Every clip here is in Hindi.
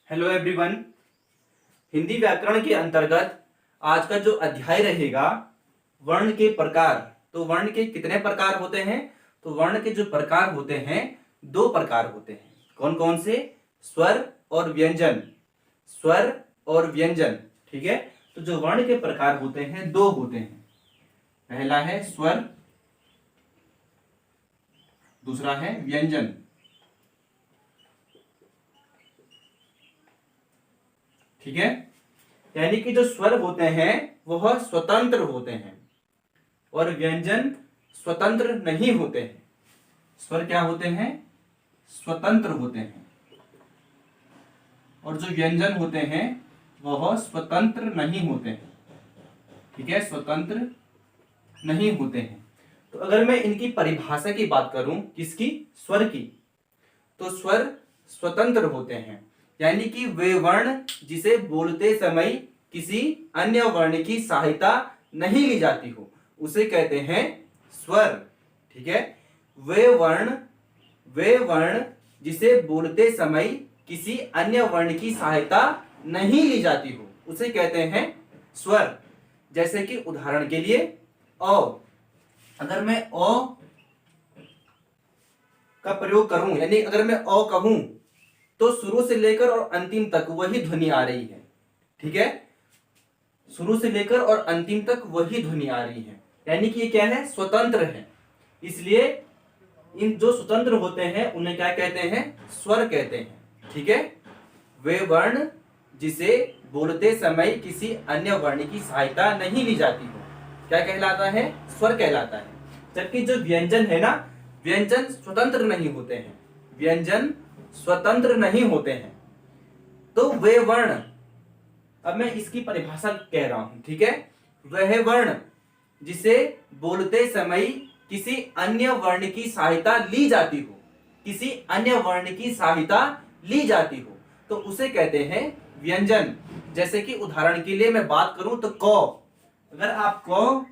Hello everyone. हिंदी व्याकरण के अंतर्गत आज का जो अध्याय रहेगा वर्ण के प्रकार। तो वर्ण के कितने प्रकार होते हैं? तो वर्ण के जो प्रकार होते हैं दो प्रकार होते हैं। कौन कौन से? स्वर और व्यंजन। स्वर और व्यंजन, ठीक है। तो जो वर्ण के प्रकार होते हैं दो होते हैं। पहला है स्वर, दूसरा है व्यंजन। ठीक है, यानी कि जो स्वर होते हैं वह स्वतंत्र होते हैं और व्यंजन स्वतंत्र नहीं होते हैं। स्वर क्या होते हैं? स्वतंत्र होते हैं और जो व्यंजन होते हैं वह स्वतंत्र नहीं होते हैं। ठीक है, स्वतंत्र नहीं होते हैं। तो अगर मैं इनकी परिभाषा की बात करूं, किसकी? स्वर की, तो स्वर स्वतंत्र होते हैं, यानी कि वे वर्ण जिसे बोलते समय किसी अन्य वर्ण की सहायता नहीं ली जाती हो उसे कहते हैं स्वर। ठीक है, वे वर्ण जिसे बोलते समय किसी अन्य वर्ण की सहायता नहीं ली जाती हो उसे कहते हैं स्वर। जैसे कि उदाहरण के लिए अ, अगर मैं अ का प्रयोग करूं, यानी अगर मैं अ कहूं तो शुरू से लेकर और अंतिम तक वही ध्वनि आ रही है। ठीक है, शुरू से लेकर और अंतिम तक वही ध्वनि आ रही है, यानी कि ये क्या है? स्वतंत्र है। इसलिए इन जो स्वतंत्र होते हैं उन्हें क्या कहते हैं? स्वर कहते हैं। ठीक है, वे वर्ण जिसे बोलते समय किसी अन्य वर्ण की सहायता नहीं ली जाती हो क्या कहलाता है? स्वर कहलाता है। जबकि जो व्यंजन है ना, व्यंजन स्वतंत्र नहीं होते हैं। व्यंजन स्वतंत्र नहीं होते हैं। तो वे वर्ण, अब मैं इसकी परिभाषा कह रहा हूं, ठीक है। वह वर्ण जिसे बोलते समय किसी अन्य वर्ण की सहायता ली जाती हो, किसी अन्य वर्ण की सहायता ली जाती हो तो उसे कहते हैं व्यंजन। जैसे कि उदाहरण के लिए मैं बात करूं तो क, अगर आप क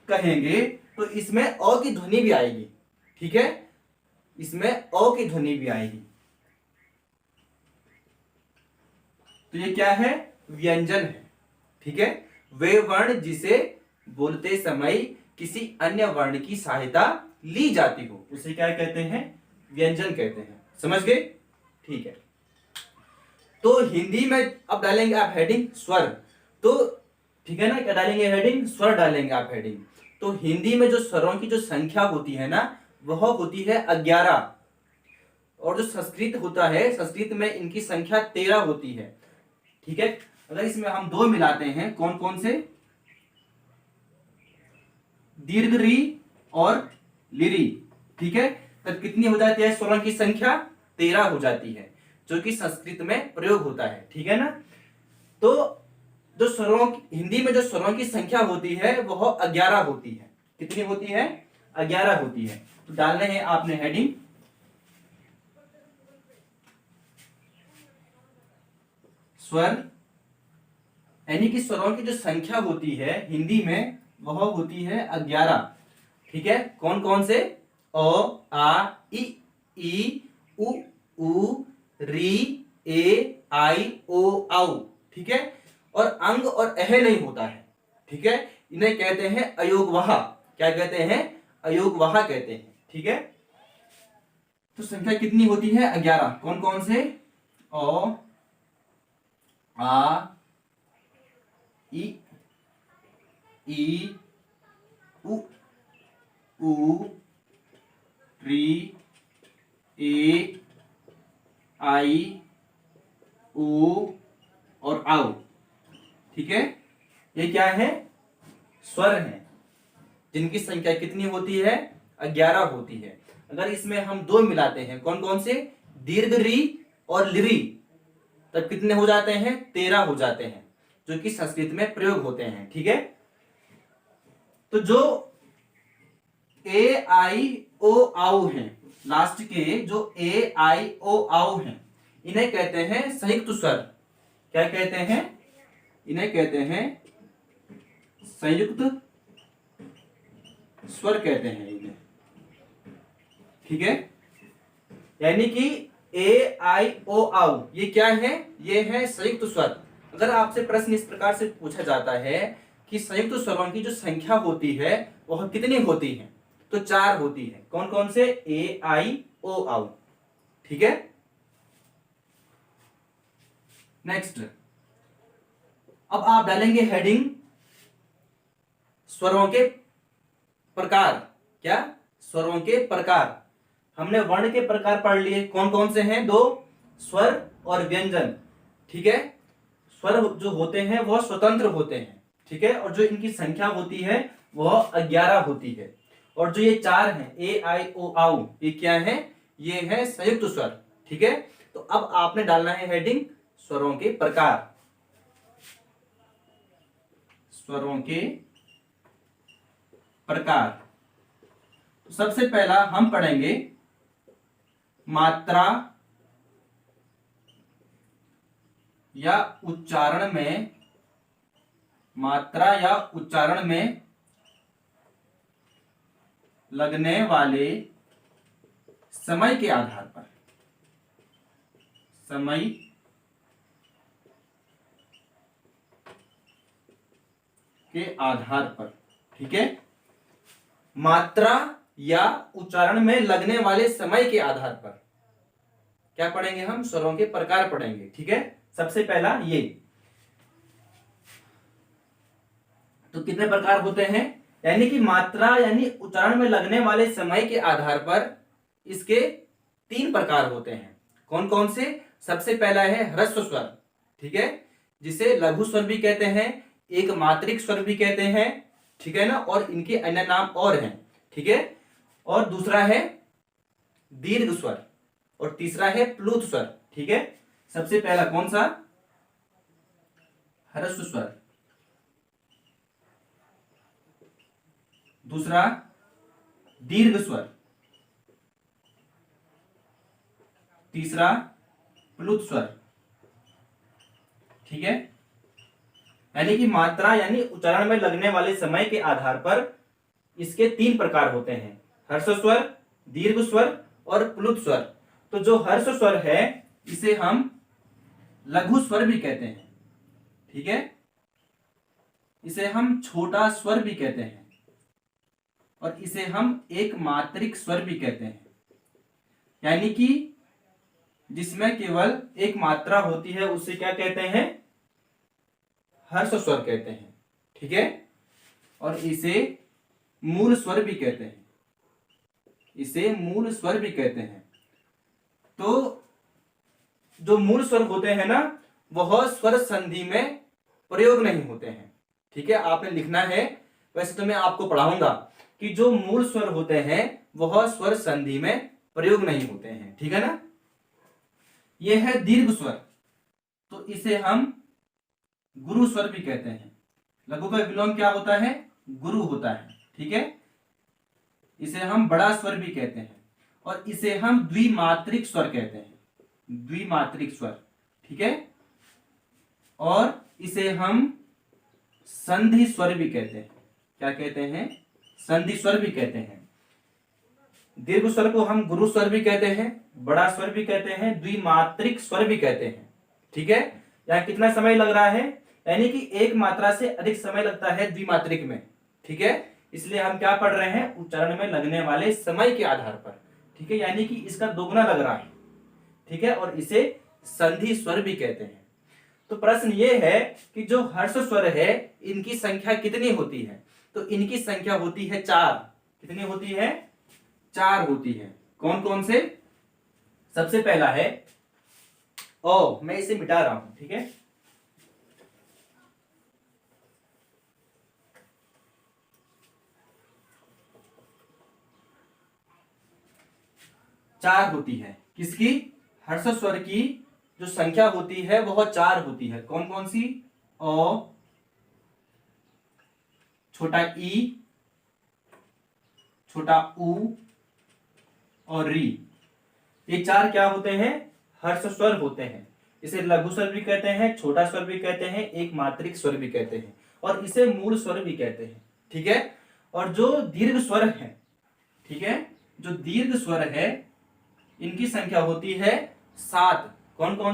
कहेंगे तो इसमें अ की ध्वनि भी आएगी। ठीक है, इसमें अ की ध्वनि भी आएगी। तो ये क्या है? व्यंजन है। ठीक है, वे वर्ण जिसे बोलते समय किसी अन्य वर्ण की सहायता ली जाती हो उसे क्या कहते हैं? व्यंजन कहते हैं। समझ गए? ठीक है, तो हिंदी में अब डालेंगे आप हेडिंग स्वर। तो ठीक है ना, क्या डालेंगे? हेडिंग स्वर डालेंगे आप हेडिंग। तो हिंदी में जो स्वरों की जो संख्या होती है ना वह होती है 11, और जो संस्कृत होता है, संस्कृत में इनकी संख्या 13 होती है। ठीक है, अगर इसमें हम दो मिलाते हैं, कौन कौन से? दीर्घ री और लिरी। ठीक है, तब कितनी हो जाती है? स्वरों की संख्या 13 हो जाती है, जो कि संस्कृत में प्रयोग होता है। ठीक है ना, तो जो स्वरों हिंदी में जो स्वरों की संख्या होती है वह 11 होती है। कितनी होती है? 11 होती है। तो डालने हैं आपने हेडिंग स्वर, यानी कि स्वरों की जो संख्या होती है हिंदी में वह होती है 11। ठीक है, कौन कौन से? अ, आ, ई, उ, री, ए, आई, ओ, औ। ठीक है, और अंग और अह नहीं होता है। ठीक है, इन्हें कहते हैं अयोगवाह। क्या कहते हैं? अयोगवाह कहते हैं। ठीक है, तो संख्या कितनी होती है? 11। कौन कौन से? अ, आ, ई, उ, री, ए, आई, ओ और आओ। ठीक है, ये क्या है? स्वर हैं, जिनकी संख्या कितनी होती है? 11 होती है। अगर इसमें हम दो मिलाते हैं, कौन कौन से? दीर्घ री और लिरी, तब कितने हो जाते हैं? 13 हो जाते हैं, जो कि संस्कृत में प्रयोग होते हैं। ठीक है, तो जो ए, आई, ओ, आउ हैं, लास्ट के जो ए, आई, ओ, आउ हैं, इन्हें कहते हैं संयुक्त स्वर। क्या कहते हैं? इन्हें कहते हैं संयुक्त स्वर कहते हैं इन्हें। ठीक है, यानी कि ए आई ओ आउ, ये क्या है? ये है संयुक्त स्वर। अगर आपसे प्रश्न इस प्रकार से पूछा जाता है कि संयुक्त स्वरों की जो संख्या होती है वह कितनी होती है, तो 4 होती है। कौन कौन से? ए आई ओ आउ। ठीक है, नेक्स्ट। अब आप डालेंगे हेडिंग स्वरों के प्रकार। क्या? स्वरों के प्रकार। हमने वर्ण के प्रकार पढ़ लिए, कौन कौन से हैं? 2, स्वर और व्यंजन। ठीक है, स्वर जो होते हैं वह स्वतंत्र होते हैं। ठीक है, और जो इनकी संख्या होती है वह 11 होती है। और जो ये 4 हैं, ए आई ओ आउ, ये क्या है? ये है संयुक्त स्वर। ठीक है, तो अब आपने डालना है हेडिंग स्वरों के प्रकार। स्वरों के प्रकार। तो सबसे पहला हम पढ़ेंगे मात्रा या उच्चारण में, मात्रा या उच्चारण में लगने वाले समय के आधार पर, समय के आधार पर। ठीक है, मात्रा या उच्चारण में लगने वाले समय के आधार पर क्या पढ़ेंगे हम? स्वरों के प्रकार पढ़ेंगे। ठीक है, सबसे पहला ये। तो कितने प्रकार होते हैं? यानी कि मात्रा यानी उच्चारण में लगने वाले समय के आधार पर इसके 3 प्रकार होते हैं। कौन कौन से? सबसे पहला है ह्रस्व स्वर। ठीक है, जिसे लघु स्वर भी कहते हैं, एक मात्रिक स्वर भी कहते हैं। ठीक है ना, और इनके अन्य नाम और हैं। ठीक है, और दूसरा है दीर्घ स्वर और तीसरा है प्लुत स्वर। ठीक है, सबसे पहला कौन सा? ह्रस्व स्वर, दूसरा दीर्घ स्वर, तीसरा प्लुत स्वर। ठीक है, यानी कि मात्रा यानी उच्चारण में लगने वाले समय के आधार पर इसके 3 प्रकार होते हैं, ह्रस्व स्वर, दीर्घ स्वर और प्लुत स्वर। तो जो ह्रस्व स्वर है इसे हम लघु स्वर भी कहते हैं। ठीक है, इसे हम छोटा स्वर भी कहते हैं और इसे हम एक मात्रिक स्वर भी कहते हैं। यानी कि जिसमें केवल एक मात्रा होती है उसे क्या कहते हैं? ह्रस्व स्वर कहते हैं। ठीक है, और इसे मूल स्वर भी कहते हैं, इसे मूल स्वर भी कहते हैं। तो जो मूल स्वर होते हैं ना, वह स्वर संधि में प्रयोग नहीं होते हैं। ठीक है, आपने लिखना है। वैसे तो मैं आपको पढ़ाऊंगा कि जो मूल स्वर होते हैं वह स्वर संधि में प्रयोग नहीं होते हैं। ठीक है ना, यह है दीर्घ स्वर। तो इसे हम गुरु स्वर भी कहते हैं। लघु का विलोम क्या होता है? गुरु होता है। ठीक है, इसे हम बड़ा स्वर भी कहते हैं और इसे हम द्विमात्रिक स्वर कहते हैं, द्विमात्रिक स्वर। ठीक है, और इसे हम संधि स्वर भी कहते हैं। क्या कहते हैं? संधि स्वर भी कहते हैं। दीर्घ स्वर को हम गुरु स्वर भी कहते हैं, बड़ा स्वर भी कहते हैं, द्विमात्रिक स्वर भी कहते हैं। ठीक है, यहाँ कितना समय लग रहा है? यानी कि एक मात्रा से अधिक समय लगता है द्विमात्रिक में। ठीक है, इसलिए हम क्या पढ़ रहे हैं? उच्चारण में लगने वाले समय के आधार पर। ठीक है, यानी कि इसका दोगुना लग रहा है। ठीक है, और इसे संधि स्वर भी कहते हैं। तो प्रश्न ये है कि जो ह्रस्व स्वर है इनकी संख्या कितनी होती है? तो इनकी संख्या होती है 4। कितनी होती है? 4 होती है। कौन कौन से? सबसे पहला है ओ, मैं इसे मिटा रहा हूं। ठीक है, चार होती है। किसकी? ह्रस्व स्वर की जो संख्या होती है वह 4 होती है। कौन कौन सी? ओ, छोटा ई, छोटा ऊ और री। ये 4 क्या होते हैं? ह्रस्व स्वर होते हैं। इसे लघु स्वर भी कहते हैं, छोटा स्वर भी कहते हैं, एक मात्रिक स्वर भी कहते हैं और इसे मूल स्वर भी कहते हैं। ठीक है, और जो दीर्घ स्वर है, ठीक है, जो दीर्घ स्वर है इनकी संख्या होती है सात, कौन कौन